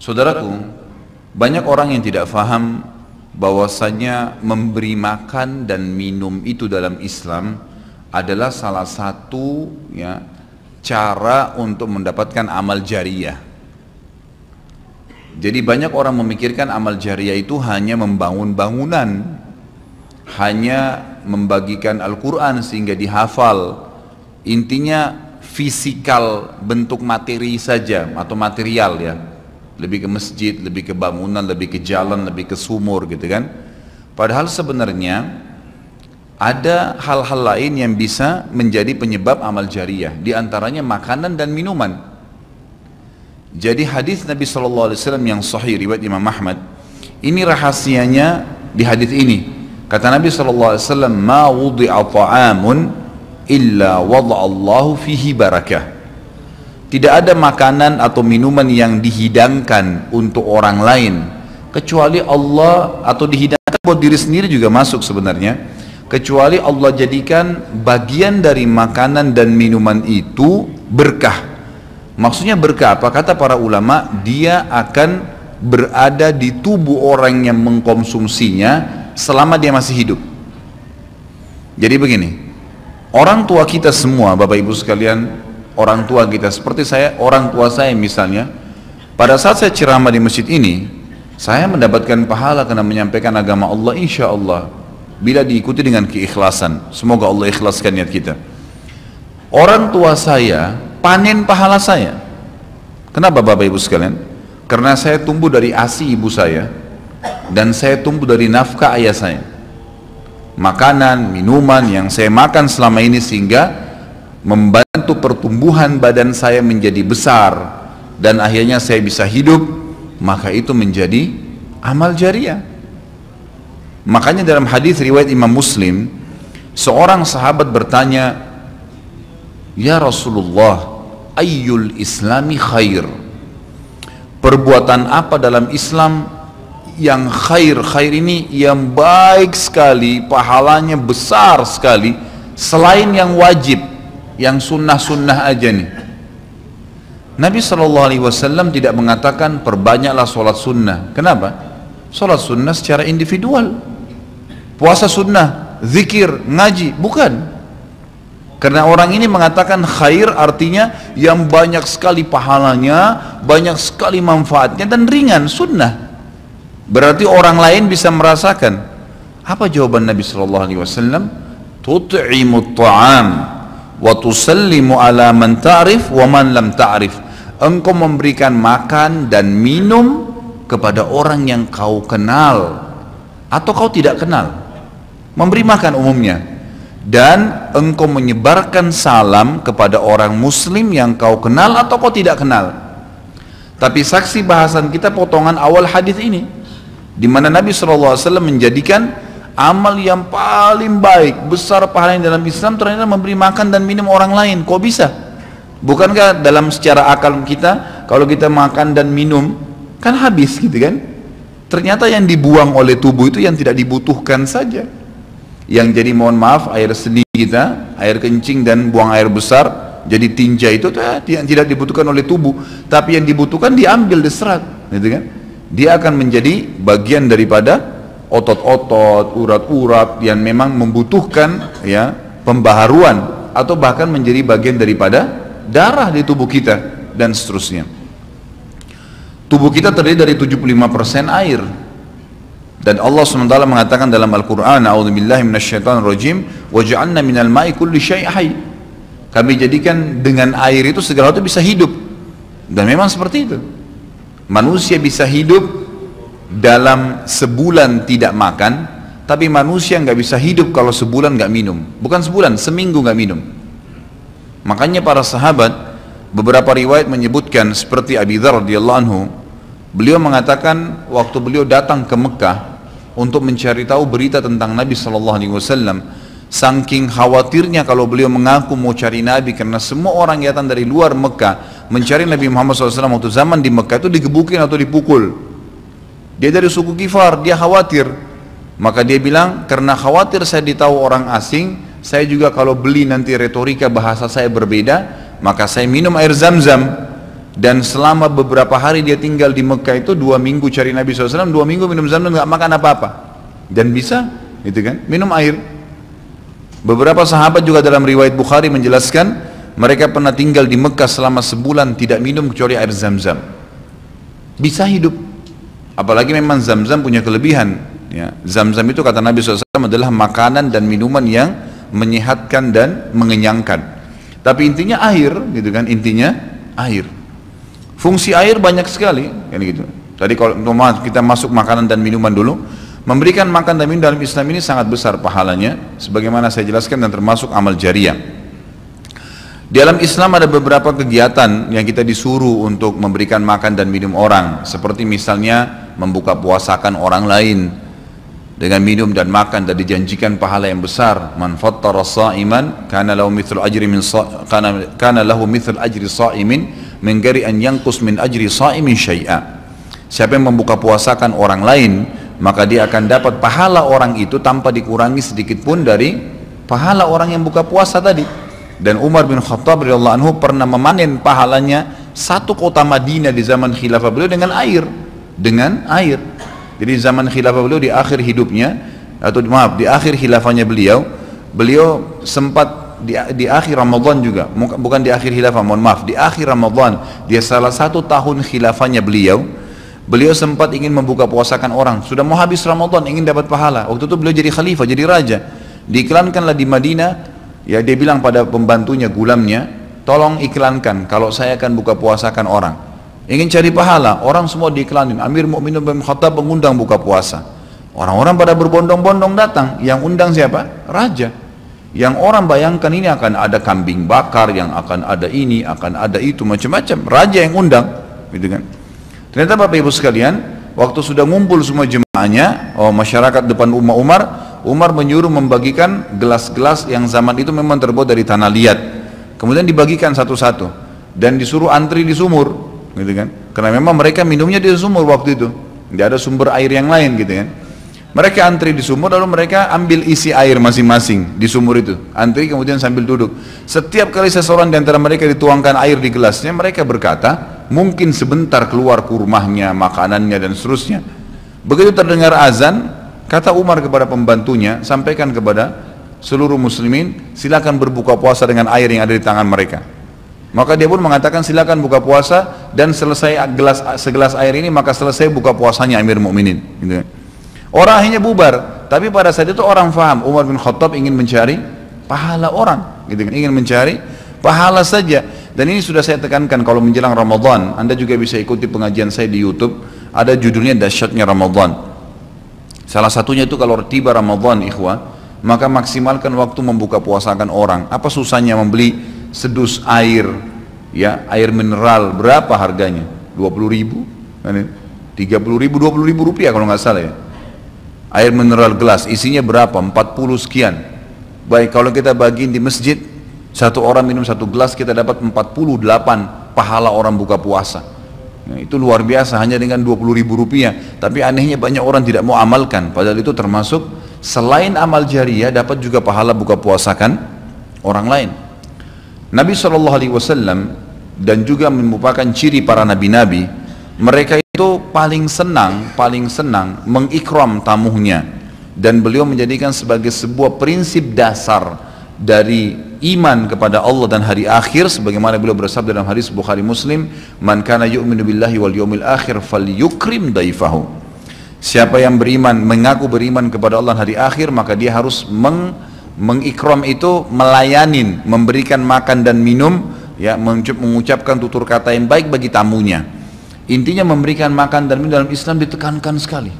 Saudaraku, banyak orang yang tidak faham bahwasanya memberi makan dan minum itu dalam Islam adalah salah satu cara untuk mendapatkan amal jariyah. Jadi banyak orang memikirkan amal jariyah itu hanya membangun bangunan, hanya membagikan Al-Quran sehingga dihafal. Intinya fisikal, bentuk materi saja atau material ya. Lebih ke masjid, lebih ke bangunan, lebih ke jalan, lebih ke sumur gitu kan. Padahal sebenarnya ada hal-hal lain yang bisa menjadi penyebab amal jariyah, di antaranya makanan dan minuman. Jadi hadis Nabi SAW yang sahih riwayat Imam Ahmad, ini rahasianya di hadis ini. Kata Nabi SAW, ma wudi'a ta'amun illa wada'allahu fihi barakah. Tidak ada makanan atau minuman yang dihidangkan untuk orang lain kecuali Allah, atau dihidangkan buat diri sendiri juga masuk sebenarnya, kecuali Allah jadikan bagian dari makanan dan minuman itu berkah. Maksudnya berkah apa? Kata para ulama, dia akan berada di tubuh orang yang mengkonsumsinya selama dia masih hidup. Jadi begini, orang tua kita semua, Bapak Ibu sekalian, orang tua kita seperti saya, orang tua saya misalnya, pada saat saya ceramah di masjid ini, saya mendapatkan pahala karena menyampaikan agama Allah, insya Allah, bila diikuti dengan keikhlasan. Semoga Allah ikhlaskan niat kita. Orang tua saya panen pahala saya. Kenapa Bapak Ibu sekalian? Karena saya tumbuh dari ASI ibu saya, dan saya tumbuh dari nafkah ayah saya. Makanan, minuman yang saya makan selama ini sehingga membantu pertumbuhan badan saya menjadi besar, dan akhirnya saya bisa hidup, maka itu menjadi amal jariyah. Makanya dalam hadis riwayat Imam Muslim, seorang sahabat bertanya, ya Rasulullah, ayyul islami khair, perbuatan apa dalam Islam yang khair ini yang baik sekali, pahalanya besar sekali, selain yang wajib, yang sunnah-sunnah aja nih. Nabi SAW tidak mengatakan perbanyaklah sholat sunnah. Kenapa? Sholat sunnah secara individual, puasa sunnah, zikir, ngaji, bukan. Karena orang ini mengatakan khair artinya yang banyak sekali pahalanya, banyak sekali manfaatnya, dan ringan, sunnah. Berarti orang lain bisa merasakan. Apa jawaban Nabi SAW? Tut'imut ta'am wa tusallimu ala man ta'rif wa man lam ta'rif. Engkau memberikan makan dan minum kepada orang yang kau kenal atau kau tidak kenal. Memberi makan umumnya. Dan engkau menyebarkan salam kepada orang muslim yang kau kenal atau kau tidak kenal. Tapi saksi bahasan kita potongan awal hadis ini, di mana Nabi SAW menjadikan amal yang paling baik, besar pahalanya dalam Islam ternyata memberi makan dan minum orang lain. Kok bisa? Bukankah dalam secara akal kita, kalau kita makan dan minum kan habis gitu kan? Ternyata yang dibuang oleh tubuh itu yang tidak dibutuhkan saja. Yang jadi, mohon maaf, air seni kita, air kencing dan buang air besar, jadi tinja itu yang tidak dibutuhkan oleh tubuh, tapi yang dibutuhkan diambil, diserat, gitu kan? Dia akan menjadi bagian daripada otot-otot, urat-urat yang memang membutuhkan pembaharuan, atau bahkan menjadi bagian daripada darah di tubuh kita dan seterusnya. Tubuh kita terdiri dari 75% air. Dan Allah SWT mengatakan dalam Al-Quran, a'udzubillahi minasyaitonirrajim, waja'alna minal ma'i kulli syai' hayy. Kami jadikan dengan air itu segala sesuatu bisa hidup. Dan memang seperti itu. Manusia bisa hidup dalam sebulan tidak makan, tapi manusia nggak bisa hidup kalau sebulan nggak minum. Bukan sebulan, seminggu nggak minum. Makanya para sahabat, beberapa riwayat menyebutkan seperti Abi Dzar radhiyallahu anhu, beliau mengatakan waktu beliau datang ke Mekah untuk mencari tahu berita tentang Nabi SAW, saking khawatirnya kalau beliau mengaku mau cari Nabi, karena semua orang yang datang dari luar Mekah mencari Nabi Muhammad SAW waktu zaman di Mekah itu digebukin atau dipukul. Dia dari suku Ghifar, dia khawatir. Maka dia bilang, karena khawatir saya ditahu orang asing, saya juga kalau beli nanti retorika bahasa saya berbeda, maka saya minum air Zam-Zam. dan selama beberapa hari dia tinggal di Mekah itu 2 minggu cari Nabi SAW, 2 minggu minum Zamzam nggak makan apa-apa dan bisa gitu kan minum air. Beberapa sahabat juga dalam riwayat Bukhari menjelaskan mereka pernah tinggal di Mekah selama sebulan tidak minum kecuali air Zamzam, bisa hidup. Apalagi memang Zamzam punya kelebihan ya. Zamzam itu kata Nabi SAW adalah makanan dan minuman yang menyehatkan dan mengenyangkan. Tapi intinya air gitu kan, intinya air. Fungsi air banyak sekali kan gitu. Tadi kalau kita masuk makanan dan minuman dulu, memberikan makan dan minum dalam Islam ini sangat besar pahalanya sebagaimana saya jelaskan dan termasuk amal jariah. Di dalam Islam ada beberapa kegiatan yang kita disuruh untuk memberikan makan dan minum orang, seperti misalnya membuka puasakan orang lain dengan minum dan makan dan dijanjikan pahala yang besar. Man fattara sha'iman kana lahu mithlu ajri sha'imin min ghairi an yanqus min ajri sha'imin syai'a. Siapa yang membuka puasakan orang lain, maka dia akan dapat pahala orang itu tanpa dikurangi sedikit pun dari pahala orang yang buka puasa tadi. Dan Umar bin Khattab radhiyallahu anhu pernah memanen pahalanya 1 kota Madinah di zaman khilafah beliau dengan air. Jadi zaman khilafah beliau di akhir hidupnya, atau maaf di akhir khilafahnya beliau sempat di akhir Ramadan juga, bukan di akhir khilafah, mohon maaf, di akhir Ramadan, dia salah 1 tahun khilafahnya beliau sempat ingin membuka puasakan orang, sudah mau habis Ramadan, ingin dapat pahala. Waktu itu beliau jadi khalifah, jadi raja, diiklankanlah di Madinah, ya dia bilang pada pembantunya, gulamnya, tolong iklankan kalau saya akan buka puasakan orang, ingin cari pahala. Orang semua diiklanin, Amir Mu'minin bin Khattab mengundang buka puasa, orang-orang pada berbondong-bondong datang. Yang undang siapa? Raja. Yang orang bayangkan ini akan ada kambing bakar, yang akan ada ini, akan ada itu, macam-macam. Raja yang undang, gitu kan. Ternyata Bapak Ibu sekalian, waktu sudah ngumpul semua jemaahnya, masyarakat depan Umar menyuruh membagikan gelas-gelas yang zaman itu memang terbuat dari tanah liat. Kemudian dibagikan satu-satu dan disuruh antri di sumur, gitu kan. Karena memang mereka minumnya di sumur waktu itu, tidak ada sumber air yang lain, gitu kan. Mereka antri di sumur, lalu mereka ambil isi air masing-masing di sumur itu, antri kemudian sambil duduk. Setiap kali seseorang di antara mereka dituangkan air di gelasnya, mereka berkata, mungkin sebentar keluar kurmahnya, makanannya dan seterusnya. Begitu terdengar azan, kata Umar kepada pembantunya, sampaikan kepada seluruh muslimin, silakan berbuka puasa dengan air yang ada di tangan mereka. Maka dia pun mengatakan, silakan buka puasa, dan selesai segelas air ini, maka selesai buka puasanya Amir Mu'minin, gitu. Orang akhirnya bubar, tapi pada saat itu orang faham Umar bin Khattab ingin mencari pahala orang, gitu kan, ingin mencari pahala saja. Dan ini sudah saya tekankan, kalau menjelang Ramadan, Anda juga bisa ikuti pengajian saya di YouTube, ada judulnya Dahsyatnya Ramadan. Salah satunya itu kalau tiba Ramadan, ikhwah, maka maksimalkan waktu membuka puasakan orang. Apa susahnya membeli sedus air, ya, air mineral, berapa harganya? 20.000, 30.000, 20.000 rupiah kalau nggak salah ya. Air mineral gelas isinya berapa? 40 sekian. Baik, kalau kita bagiin di masjid, satu orang minum 1 gelas, kita dapat 48 pahala orang buka puasa. Nah, itu luar biasa hanya dengan 20.000 rupiah. Tapi anehnya banyak orang tidak mau amalkan, padahal itu termasuk selain amal jariah, dapat juga pahala buka puasakan orang lain. Nabi SAW dan juga merupakan ciri para nabi-nabi, mereka itu paling senang mengikram tamunya, dan beliau menjadikan sebagai sebuah prinsip dasar dari iman kepada Allah dan hari akhir, sebagaimana beliau bersabda dalam hadis Bukhari Muslim, man kana yu'minu billahi wal yawmil akhir falyukrim daifahu. Siapa yang beriman, mengaku beriman kepada Allah dan hari akhir, maka dia harus mengikram itu, melayanin, memberikan makan dan minum, ya, mengucapkan tutur kata yang baik bagi tamunya. Intinya memberikan makan dan minum dalam Islam ditekankan sekali,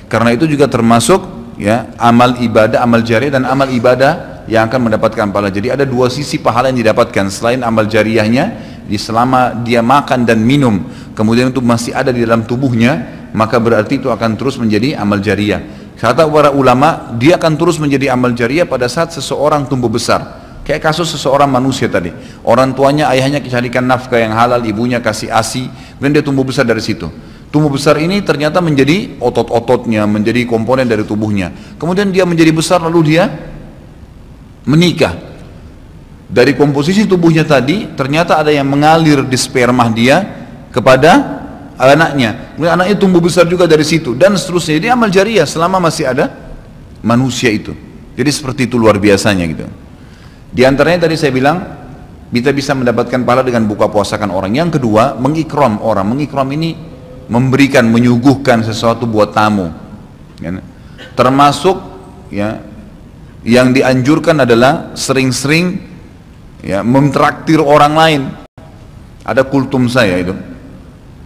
karena itu juga termasuk, ya, amal ibadah, amal jariah dan amal ibadah yang akan mendapatkan pahala. Jadi ada 2 sisi pahala yang didapatkan selain amal jariahnya, selama dia makan dan minum kemudian itu masih ada di dalam tubuhnya, maka berarti itu akan terus menjadi amal jariah. Kata para ulama, dia akan terus menjadi amal jariah pada saat seseorang tumbuh besar. Kayak kasus seseorang manusia tadi, orang tuanya, ayahnya carikan nafkah yang halal, ibunya kasih ASI, dan dia tumbuh besar dari situ. Tumbuh besar ini ternyata menjadi otot-ototnya, menjadi komponen dari tubuhnya. Kemudian dia menjadi besar, lalu dia menikah. Dari komposisi tubuhnya tadi, ternyata ada yang mengalir di sperma dia kepada anaknya. Kemudian anaknya tumbuh besar juga dari situ, dan seterusnya. Jadi amal jariah selama masih ada manusia itu. Jadi seperti itu luar biasanya gitu. Di antaranya tadi saya bilang, kita bisa mendapatkan pahala dengan buka puasakan orang. Yang kedua, mengikram orang. Mengikram ini memberikan, menyuguhkan sesuatu buat tamu. Ya. Termasuk ya, yang dianjurkan adalah sering-sering ya, mentraktir orang lain. Ada kultum saya itu,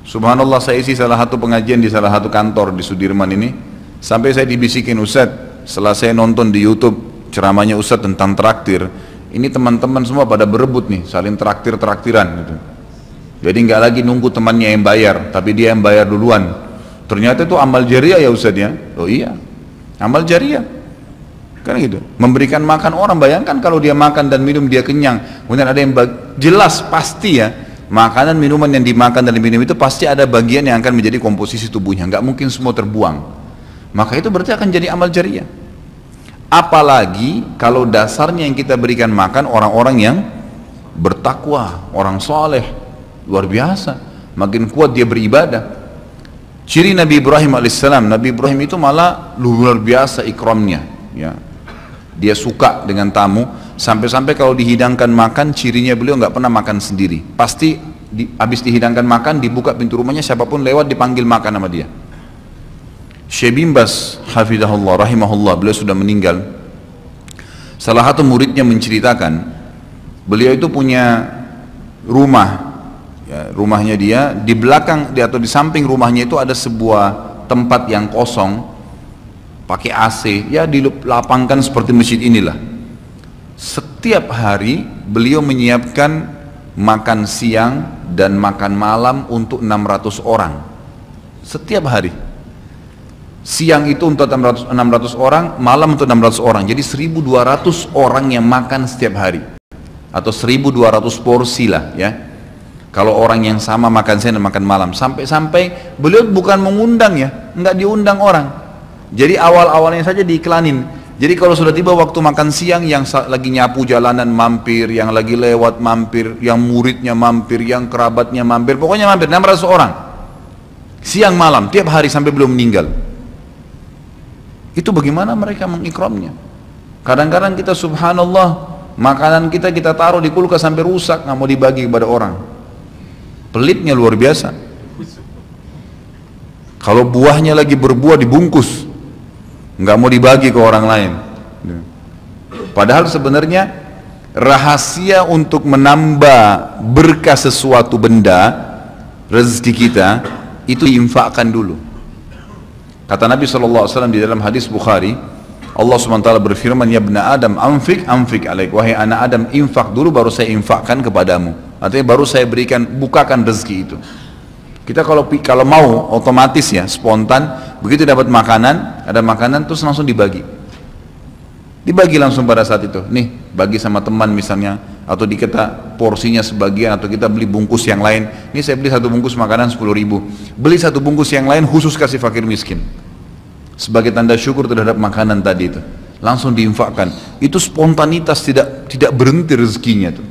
subhanallah, saya isi salah satu pengajian di salah satu kantor di Sudirman ini, sampai saya dibisikin, Ustadz, setelah saya nonton di YouTube ceramahnya Ustadz tentang traktir, ini teman-teman semua pada berebut nih, saling traktir-traktiran gitu. Jadi nggak lagi nunggu temannya yang bayar, tapi dia yang bayar duluan. Ternyata itu amal jariah ya Ustadz ya. Oh iya, amal jariah kan gitu, memberikan makan orang. Bayangkan kalau dia makan dan minum dia kenyang, kemudian ada yang jelas pasti ya, makanan minuman yang dimakan dan diminum itu pasti ada bagian yang akan menjadi komposisi tubuhnya, nggak mungkin semua terbuang. Maka itu berarti akan jadi amal jariah. Apalagi kalau dasarnya yang kita berikan makan orang-orang yang bertakwa, orang soleh, luar biasa, makin kuat dia beribadah. Ciri Nabi Ibrahim alaihissalam, Nabi Ibrahim itu malah luar biasa ikramnya ya. Dia suka dengan tamu, sampai-sampai kalau dihidangkan makan, cirinya beliau nggak pernah makan sendiri. Pasti habis dihidangkan makan, dibuka pintu rumahnya, siapapun lewat dipanggil makan sama dia. Syekh bin Baz hafizahullah rahimahullah, beliau sudah meninggal. Salah satu muridnya menceritakan, beliau itu punya rumah ya, rumahnya dia di belakang atau di samping rumahnya itu ada sebuah tempat yang kosong, pakai AC, ya dilapangkan seperti masjid inilah. Setiap hari beliau menyiapkan makan siang dan makan malam untuk 600 orang. Setiap hari. Siang itu untuk 600 orang, malam untuk 600 orang. Jadi 1200 orang yang makan setiap hari. Atau 1200 porsi lah ya. Kalau orang yang sama makan siang dan makan malam. Sampai-sampai beliau bukan mengundang ya, enggak diundang orang. Jadi awal-awalnya saja diiklanin. Jadi kalau sudah tiba waktu makan siang, yang lagi nyapu jalanan mampir, yang lagi lewat mampir, yang muridnya mampir, yang kerabatnya mampir, pokoknya mampir 600 orang. Siang malam, tiap hari sampai belum meninggal. Itu bagaimana mereka mengikramnya. Kadang-kadang kita subhanallah, makanan kita taruh di kulkas sampai rusak, nggak mau dibagi kepada orang. Pelitnya luar biasa. Kalau buahnya lagi berbuah dibungkus, nggak mau dibagi ke orang lain. Padahal sebenarnya rahasia untuk menambah berkah sesuatu benda, rezeki kita, itu diinfakkan dulu. Kata Nabi SAW di dalam hadis Bukhari, Allah SWT berfirman, ya ibna Adam, anfik alaik, wahai anak Adam, infak dulu baru saya infakkan kepadamu. Artinya baru saya berikan, bukakan rezeki itu. Kita kalau mau otomatis ya, spontan, begitu dapat makanan, ada makanan terus langsung dibagi langsung pada saat itu. Nih, bagi sama teman misalnya, atau kita porsinya sebagian, atau kita beli bungkus yang lain. Ini saya beli satu bungkus makanan 10.000, beli satu bungkus yang lain khusus kasih fakir miskin, sebagai tanda syukur terhadap makanan tadi itu. Langsung diinfakkan. Itu spontanitas, tidak berhenti rezekinya tuh.